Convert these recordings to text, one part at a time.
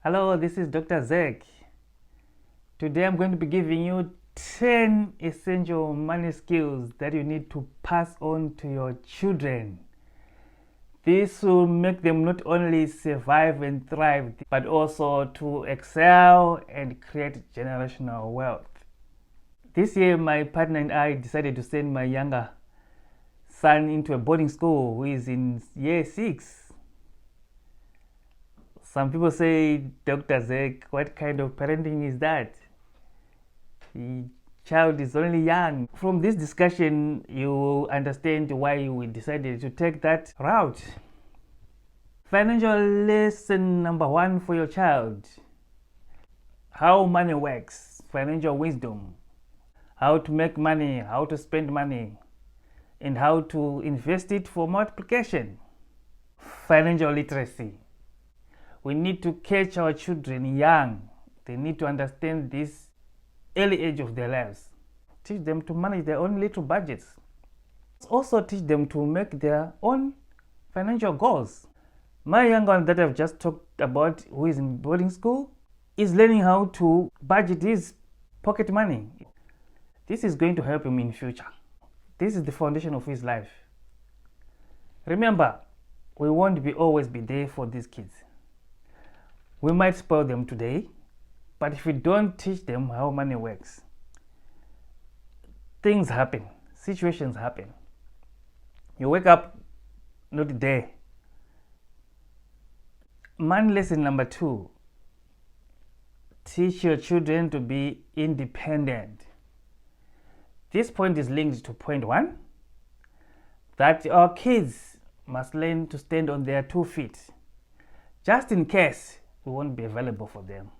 Hello, this is Dr. Zek. Today I'm going to be giving you 10 essential money skills that you need to pass on to your children. This will make them not only survive and thrive, but also to excel and create generational wealth. This year, my partner and I decided to send my younger son into a boarding school who is in year 6. Some people say, Dr. Zek, what kind of parenting is that? The child is only young. From this discussion, you will understand why we decided to take that route. Financial lesson number 1 for your child: how money works, financial wisdom, how to make money, how to spend money, and how to invest it for multiplication. Financial literacy. We need to catch our children young. They need to understand this early age of their lives. Teach them to manage their own little budgets. Also teach them to make their own financial goals. My young one that I've just talked about, who is in boarding school, is learning how to budget his pocket money. This is going to help him in future. This is the foundation of his life. Remember, we won't always be there for these kids. We might spoil them today, but if we don't teach them how money works, things happen, situations happen. You wake up not there. Money lesson number 2: teach your children to be independent. This point is linked to point 1, that our kids must learn to stand on their 2 feet, just in case we won't be available for them.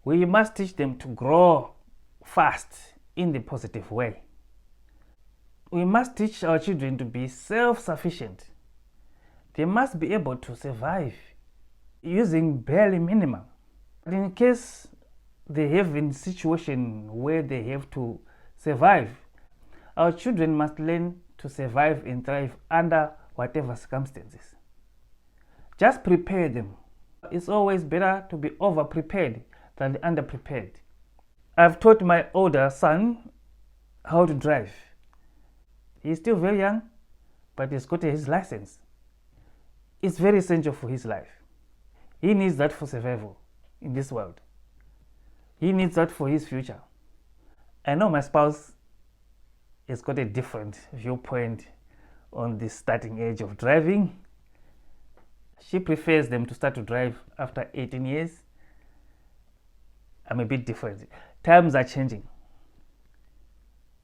We must teach them to grow fast in the positive way. We must teach our children to be self-sufficient. They must be able to survive using barely minimum. But in case they have a situation where they have to survive, our children must learn to survive and thrive under whatever circumstances. Just prepare them. It's always better to be over-prepared than under-prepared. I've taught my older son how to drive. He's still very young, but he's got his license. It's very essential for his life. He needs that for survival in this world. He needs that for his future. I know my spouse has got a different viewpoint on the starting age of driving. She prefers them to start to drive after 18 years. I'm a bit different. Times are changing.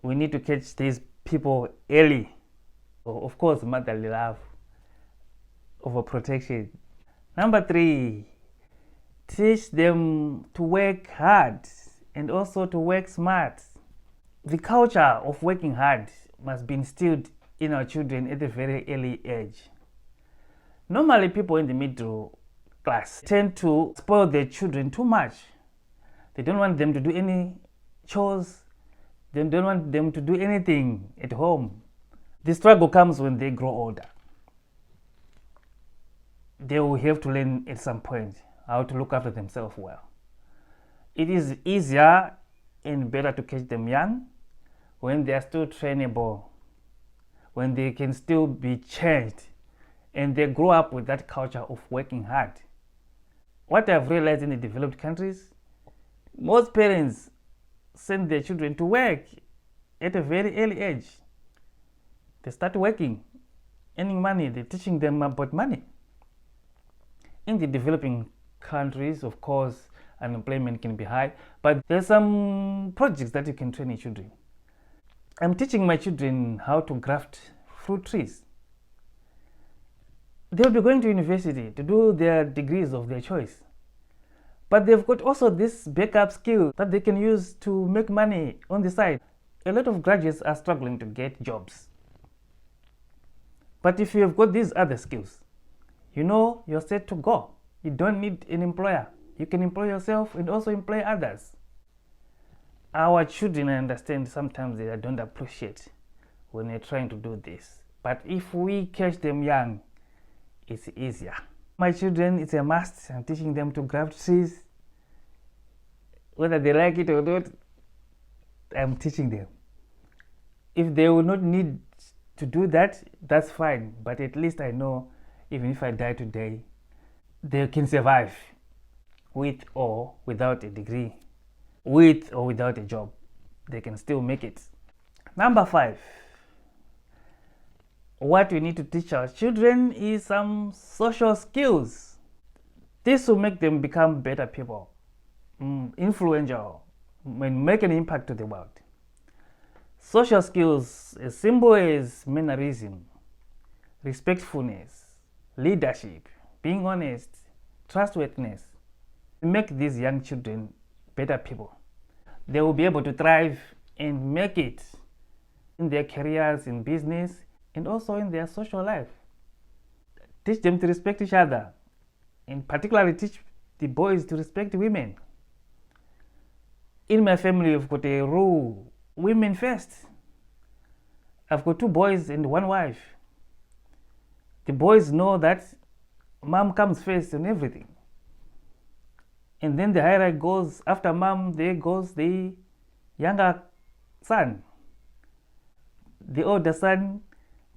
We need to catch these people early. Of course, motherly love, overprotection. Number 3, teach them to work hard and also to work smart. The culture of working hard must be instilled in our children at a very early age. Normally, people in the middle class tend to spoil their children too much. They don't want them to do any chores. They don't want them to do anything at home. The struggle comes when they grow older. They will have to learn at some point how to look after themselves well. It is easier and better to catch them young when they are still trainable, when they can still be changed, and they grow up with that culture of working hard. What I've realized in the developed countries, most parents send their children to work at a very early age. They start working, earning money, they're teaching them about money. In the developing countries, of course, unemployment can be high, but there's some projects that you can train your children. I'm teaching my children how to graft fruit trees. They'll be going to university to do their degrees of their choice. But they've got also this backup skill that they can use to make money on the side. A lot of graduates are struggling to get jobs. But if you've got these other skills, you know you're set to go. You don't need an employer. You can employ yourself and also employ others. Our children, I understand, sometimes they don't appreciate when they're trying to do this. But if we catch them young, it's easier. My children, it's a must. I'm teaching them to graft trees. Whether they like it or not, I'm teaching them. If they will not need to do that, that's fine. But at least I know, even if I die today, they can survive with or without a degree, with or without a job. They can still make it. Number 5, what we need to teach our children is some social skills. This will make them become better people, influential, and make an impact to the world. Social skills, as simple as mannerism, respectfulness, leadership, being honest, trustworthiness, make these young children better people. They will be able to thrive and make it in their careers, in business, and also in their social life. Teach them to respect each other, and particularly teach the boys to respect women. In my family, we've got a rule: women first. I've got 2 boys and 1 wife. The boys know that mom comes first in everything. And then the hierarchy goes, after mom, there goes the younger son. The older son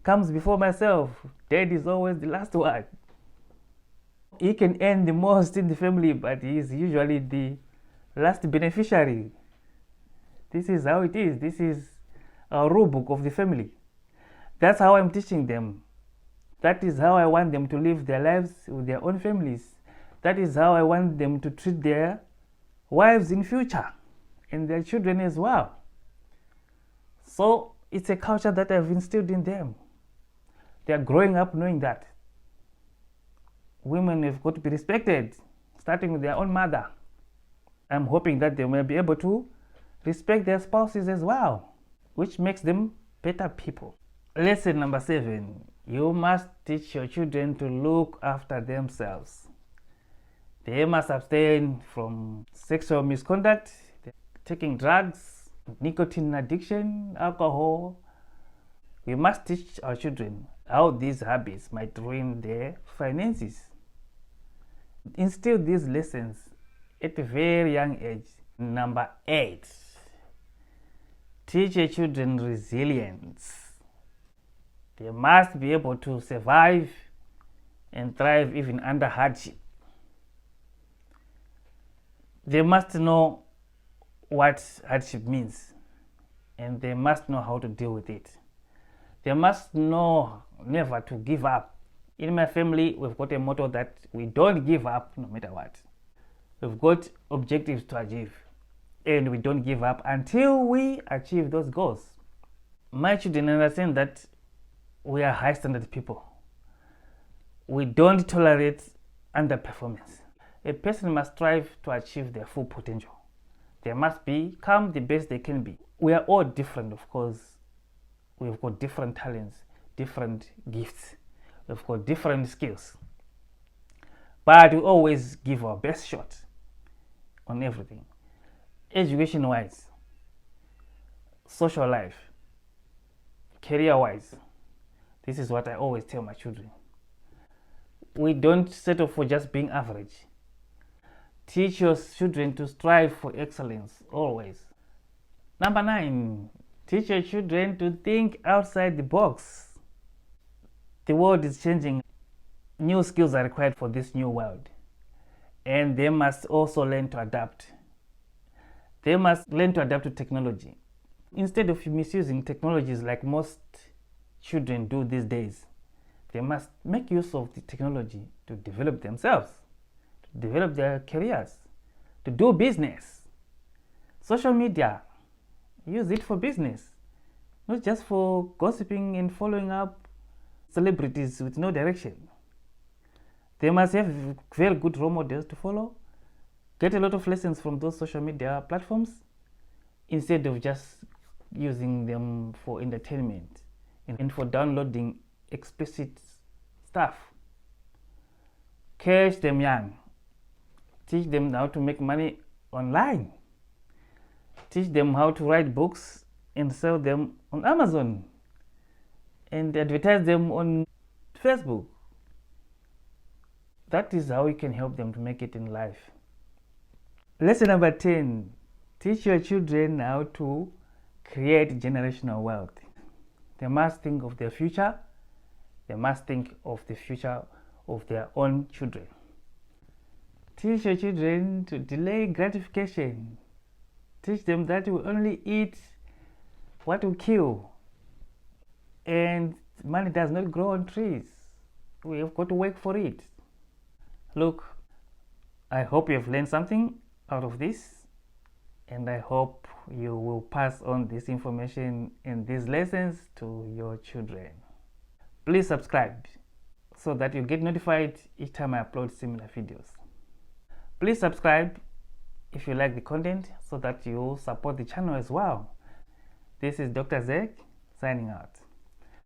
comes before myself. Dad is always the last one. He can earn the most in the family, but he is usually the last beneficiary. This is how it is. This is our rule book of the family. That's how I'm teaching them. That is how I want them to live their lives with their own families. That is how I want them to treat their wives in future and their children as well. So it's a culture that I've instilled in them. They are growing up knowing that women have got to be respected, starting with their own mother. I'm hoping that they will be able to respect their spouses as well, which makes them better people. Lesson number 7, you must teach your children to look after themselves. They must abstain from sexual misconduct, taking drugs, nicotine addiction, alcohol. We must teach our children how these habits might ruin their finances. Instill these lessons at a very young age. Number 8, teach your children resilience. They must be able to survive and thrive even under hardship. They must know what hardship means, and they must know how to deal with it. They must know never to give up. In my family, we've got a motto that we don't give up no matter what. We've got objectives to achieve, and we don't give up until we achieve those goals. My children understand that we are high standard people. We don't tolerate underperformance. A person must strive to achieve their full potential. They must become the best they can be. We are all different, of course. We've got different talents, different gifts. We've got different skills. But we always give our best shot on everything. Education-wise, social life, career-wise. This is what I always tell my children. We don't settle for just being average. Teach your children to strive for excellence always. Number 9, teach your children to think outside the box. The world is changing. New skills are required for this new world. And they must also learn to adapt. They must learn to adapt to technology. Instead of misusing technologies like most children do these days, they must make use of the technology to develop themselves, to develop their careers, to do business. Social media, use it for business, not just for gossiping and following up celebrities with no direction. They must have very good role models to follow, get a lot of lessons from those social media platforms instead of just using them for entertainment and for downloading explicit stuff. Catch them young. Teach them how to make money online. Teach them how to write books and sell them on Amazon and advertise them on Facebook. That is how you can help them to make it in life. Lesson number 10. Teach your children how to create generational wealth. They must think of their future. They must think of the future of their own children. Teach your children to delay gratification. Teach them that you only eat what will kill. And money does not grow on trees. We have got to work for it. Look, I hope you have learned something out of this, and I hope you will pass on this information and these lessons to your children. Please subscribe so that you get notified each time I upload similar videos. Please subscribe if you like the content so that you support the channel as well. This is Dr. Zeg signing out.